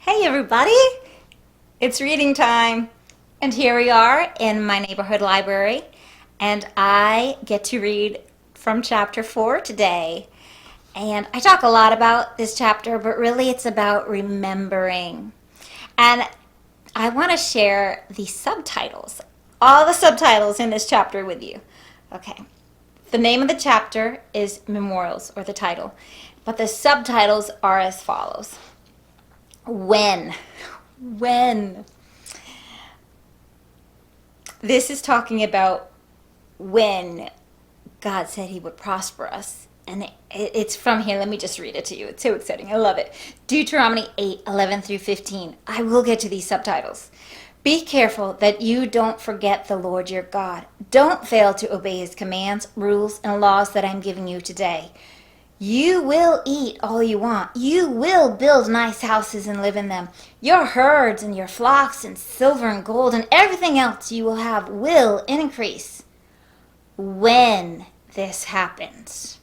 Hey everybody, it's reading time, and here we are in my neighborhood library, and I get to read from chapter 4 today. And I talk a lot about this chapter, but really it's about remembering. And I want to share the subtitles, all the subtitles in this chapter with you. Okay, the name of the chapter is Memorials, or the title, but the subtitles are as follows. When. This is talking about when God said he would prosper us. And it's from here. Let me just read it to you. It's so exciting. I love it. Deuteronomy 8:11 through 15. I will get to these subtitles. Be careful that you don't forget the Lord your God. Don't fail to obey his commands, rules, and laws that I'm giving you today. You will eat all you want. You will build nice houses and live in them. Your herds and your flocks and silver and gold and everything else you will have will increase. When this happens,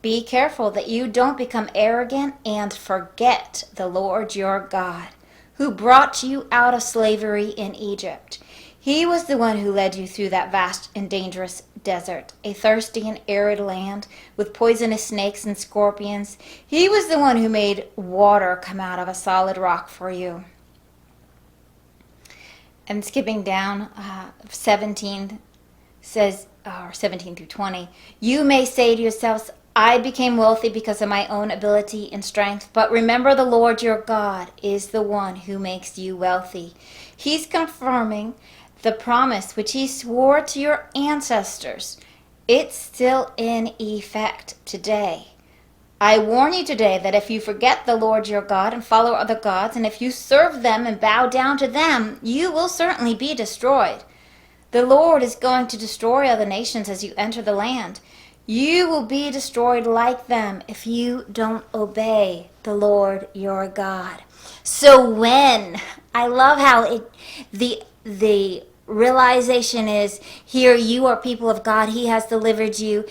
be careful that you don't become arrogant and forget the Lord your God, who brought you out of slavery in Egypt. He was the one who led you through that vast and dangerous desert, a thirsty and arid land with poisonous snakes and scorpions. He was the one who made water come out of a solid rock for you. And skipping down, 17 says, or 17 through 20, you may say to yourselves, I became wealthy because of my own ability and strength, but remember the Lord your God is the one who makes you wealthy. He's confirming the promise which he swore to your ancestors. It's still in effect today. I warn you today that if you forget the Lord your God and follow other gods, and if you serve them and bow down to them, you will certainly be destroyed. The Lord is going to destroy other nations as you enter the land. You will be destroyed like them if you don't obey the Lord your God. So when, I love how the realization is here, you are people of God, he has delivered you,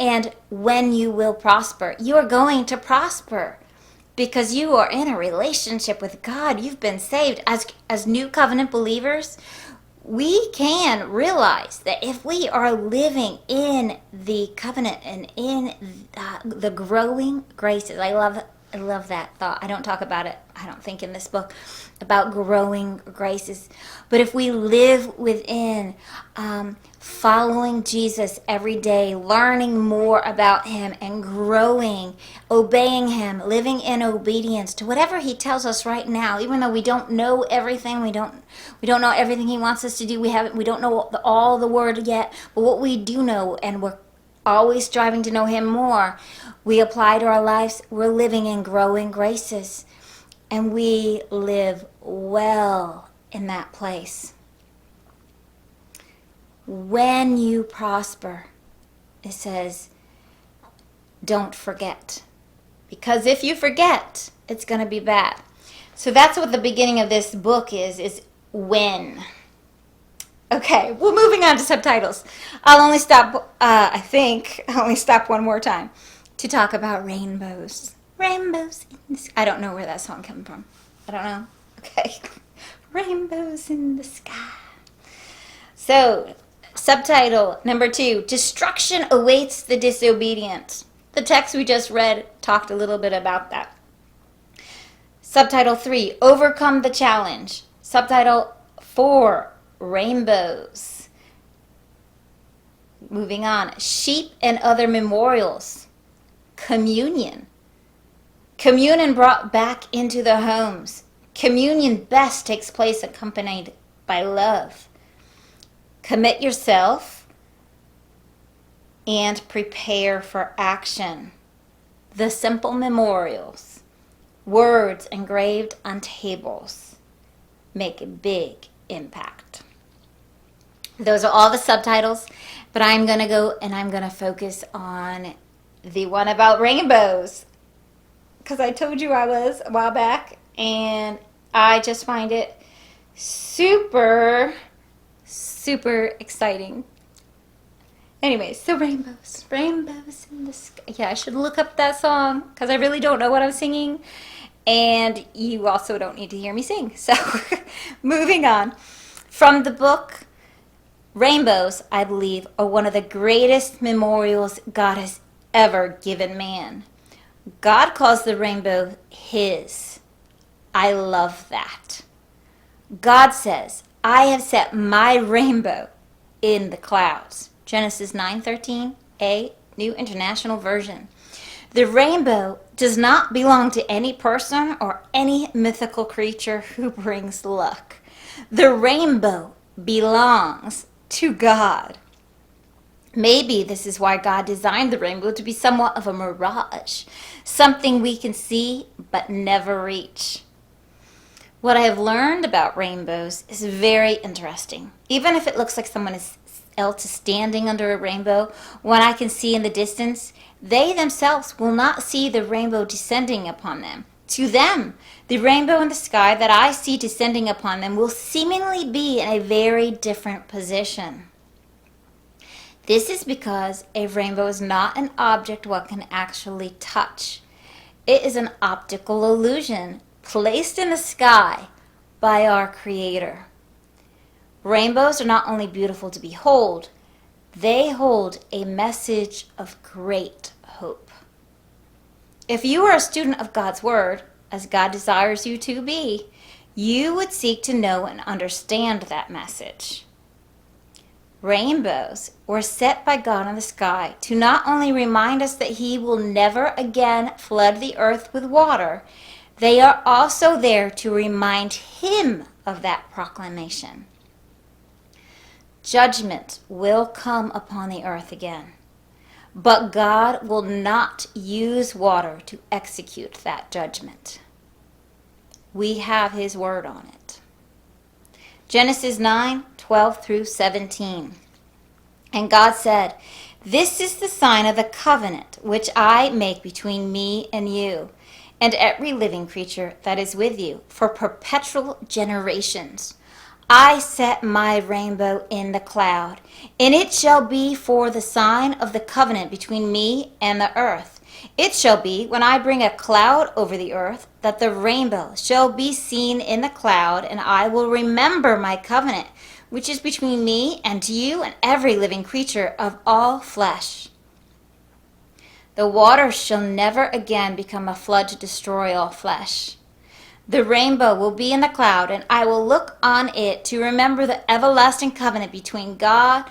and when you will prosper, you are going to prosper because you are in a relationship with God. You've been saved. As new covenant believers, we can realize that if we are living in the covenant and in the growing graces, I love that thought. I don't talk about it, I don't think, in this book about growing graces. But if we live within following Jesus every day, learning more about him and growing, obeying him, living in obedience to whatever he tells us right now, even though we don't know everything, we don't know everything he wants us to do, we don't know all the word yet, but what we do know, and we're always striving to know him more, we apply to our lives, we're living in growing graces, and we live well in that place. When you prosper, it says, don't forget. Because if you forget, it's going to be bad. So that's what the beginning of this book is when. Okay, well, moving on to subtitles. I'll only stop, I'll only stop one more time to talk about rainbows. Rainbows in the sky. I don't know where that song came from. I don't know. Okay. Rainbows in the sky. So, subtitle number 2, Destruction Awaits the Disobedient. The text we just read talked a little bit about that. Subtitle 3, Overcome the Challenge. Subtitle 4, Rainbows. Moving on, Sheep and Other Memorials. Communion. Communion brought back into the homes. Communion best takes place accompanied by love. Commit yourself and prepare for action. The simple memorials, words engraved on tables, make a big impact. Those are all the subtitles, but I'm going to go and I'm going to focus on the one about rainbows, because I told you I was a while back, and I just find it super exciting. Anyways, so rainbows in the sky. Yeah, I should look up that song because I really don't know what I'm singing, And you also don't need to hear me sing. So, moving on. From the book, rainbows, I believe, are one of the greatest memorials God has ever given man. God calls the rainbow his. I love that. God says, I have set my rainbow in the clouds. Genesis 9:13a, New International Version. The rainbow does not belong to any person or any mythical creature who brings luck. The rainbow belongs to God. Maybe this is why God designed the rainbow to be somewhat of a mirage, something we can see but never reach. What I have learned about rainbows is very interesting. Even if it looks like someone else is standing under a rainbow, when I can see in the distance, they themselves will not see the rainbow descending upon them. To them, the rainbow in the sky that I see descending upon them will seemingly be in a very different position. This is because a rainbow is not an object one can actually touch. It is an optical illusion placed in the sky by our Creator. Rainbows are not only beautiful to behold, they hold a message of great hope. If you are a student of God's Word, as God desires you to be, you would seek to know and understand that message. Rainbows were set by God in the sky to not only remind us that He will never again flood the earth with water, they are also there to remind Him of that proclamation. Judgment will come upon the earth again, but God will not use water to execute that judgment. We have His word on it. Genesis 9:12 through 17. And God said, "This is the sign of the covenant which I make between me and you, and every living creature that is with you, for perpetual generations. I set my rainbow in the cloud, and it shall be for the sign of the covenant between me and the earth. It shall be, when I bring a cloud over the earth, that the rainbow shall be seen in the cloud, and I will remember my covenant, which is between me and you and every living creature of all flesh. The waters shall never again become a flood to destroy all flesh. The rainbow will be in the cloud, and I will look on it to remember the everlasting covenant between God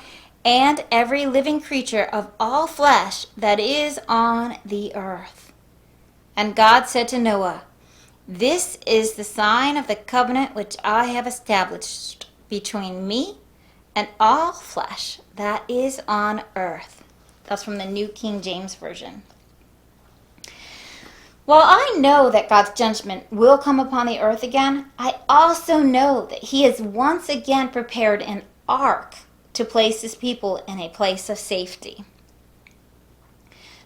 and every living creature of all flesh that is on the earth." And God said to Noah, "This is the sign of the covenant which I have established between me and all flesh that is on earth." That's from the New King James Version. While I know that God's judgment will come upon the earth again, I also know that He has once again prepared an ark to place His people in a place of safety.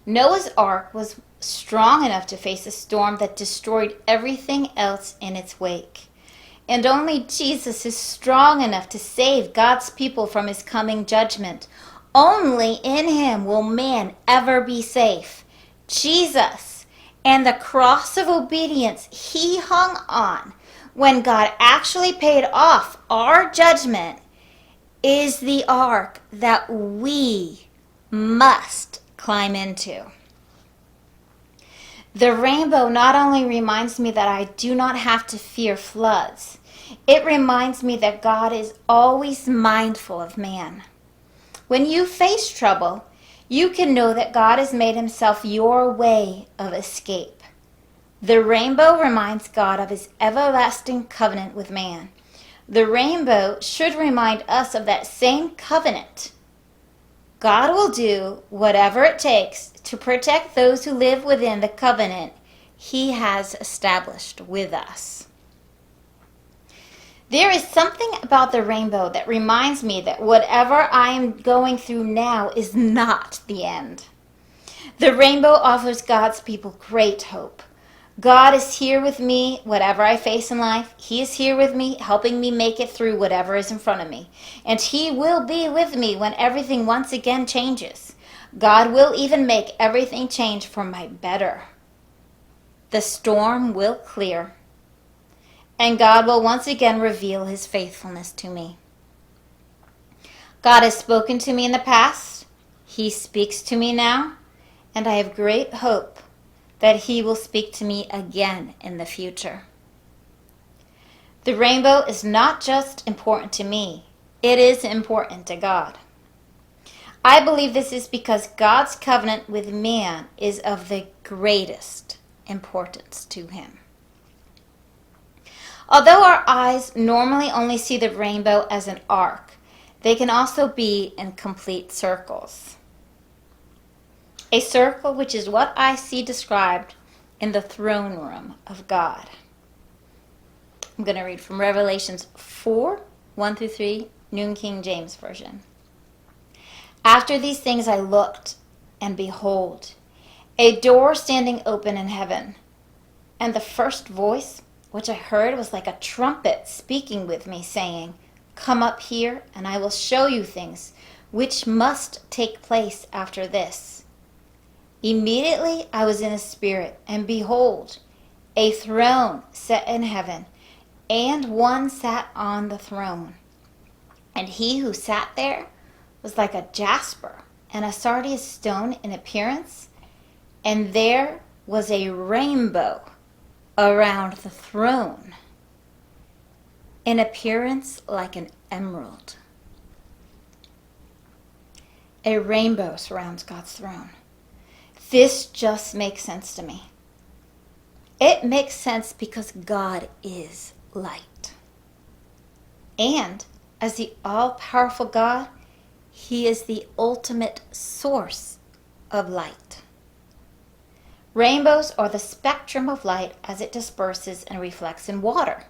Noah's ark was strong enough to face a storm that destroyed everything else in its wake. And only Jesus is strong enough to save God's people from His coming judgment. Only in Him will man ever be safe. Jesus and the cross of obedience He hung on when God actually paid off our judgment is the ark that we must climb into. The rainbow not only reminds me that I do not have to fear floods, it reminds me that God is always mindful of man. When you face trouble, you can know that God has made Himself your way of escape. The rainbow reminds God of His everlasting covenant with man. The rainbow should remind us of that same covenant. God will do whatever it takes to protect those who live within the covenant He has established with us. There is something about the rainbow that reminds me that whatever I am going through now is not the end. The rainbow offers God's people great hope. God is here with me, whatever I face in life. He is here with me, helping me make it through whatever is in front of me. And He will be with me when everything once again changes. God will even make everything change for my better. the storm will clear, and God will once again reveal his faithfulness to me. God has spoken to me in the past. He speaks to me now, and I have great hope that he will speak to me again in the future. The rainbow is not just important to me, it is important to God. I believe this is because God's covenant with man is of the greatest importance to him. Although our eyes normally only see the rainbow as an arc, they can also be in complete circles. A circle, which is what I see described in the throne room of God. I'm going to read from Revelations 4, 1 through 3, New King James Version. After these things I looked, and behold, a door standing open in heaven. And the first voice which I heard was like a trumpet speaking with me, saying, Come up here, and I will show you things which must take place after this. Immediately I was in a spirit, and behold, a throne set in heaven, and one sat on the throne. And he who sat there was like a jasper and a sardius stone in appearance, and there was a rainbow around the throne, in appearance like an emerald. A rainbow surrounds God's throne. This just makes sense to me. It makes sense because God is light. And as the all-powerful God, he is the ultimate source of light. Rainbows are the spectrum of light as it disperses and reflects in water.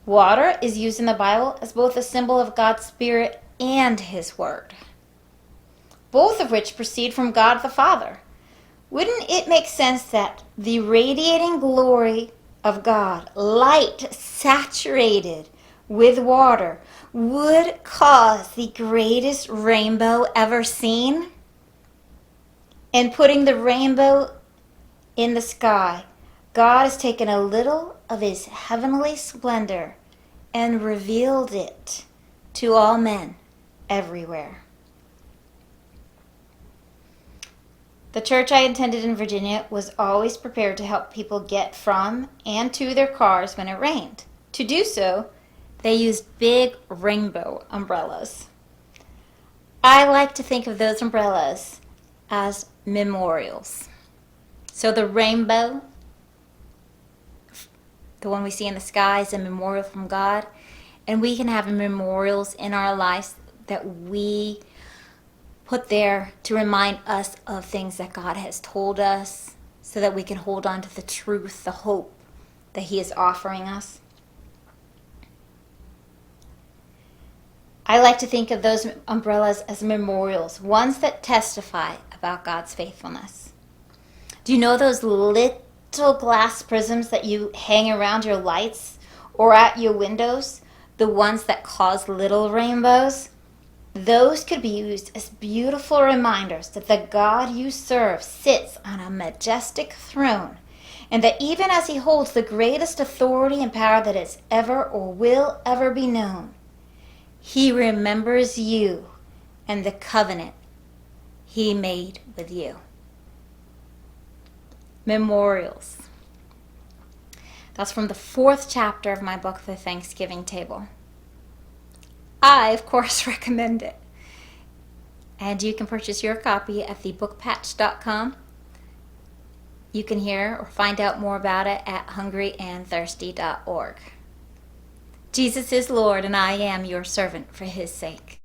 Water is used in the Bible as both a symbol of God's Spirit and his Word, both of which proceed from God the Father. Wouldn't it make sense that the radiating glory of God, light saturated with water, would cause the greatest rainbow ever seen? In putting the rainbow in the sky, God has taken a little of his heavenly splendor and revealed it to all men everywhere. The church I attended in Virginia was always prepared to help people get from and to their cars when it rained. To do so, they used big rainbow umbrellas. I like to think of those umbrellas as memorials. So the rainbow, the one we see in the sky, is a memorial from God. And we can have memorials in our lives that we put there to remind us of things that God has told us, so that we can hold on to the truth, the hope that he is offering us. I like to think of those umbrellas as memorials, ones that testify about God's faithfulness. Do you know those little glass prisms that you hang around your lights or at your windows? The ones that cause little rainbows? Those could be used as beautiful reminders that the God you serve sits on a majestic throne, and that even as he holds the greatest authority and power that has ever or will ever be known, he remembers you and the covenant he made with you. Memorials. That's from the 4th chapter of my book, The Thanksgiving Table. I, of course, recommend it. And you can purchase your copy at thebookpatch.com. You can hear or find out more about it at hungryandthirsty.org. Jesus is Lord, and I am your servant for his sake.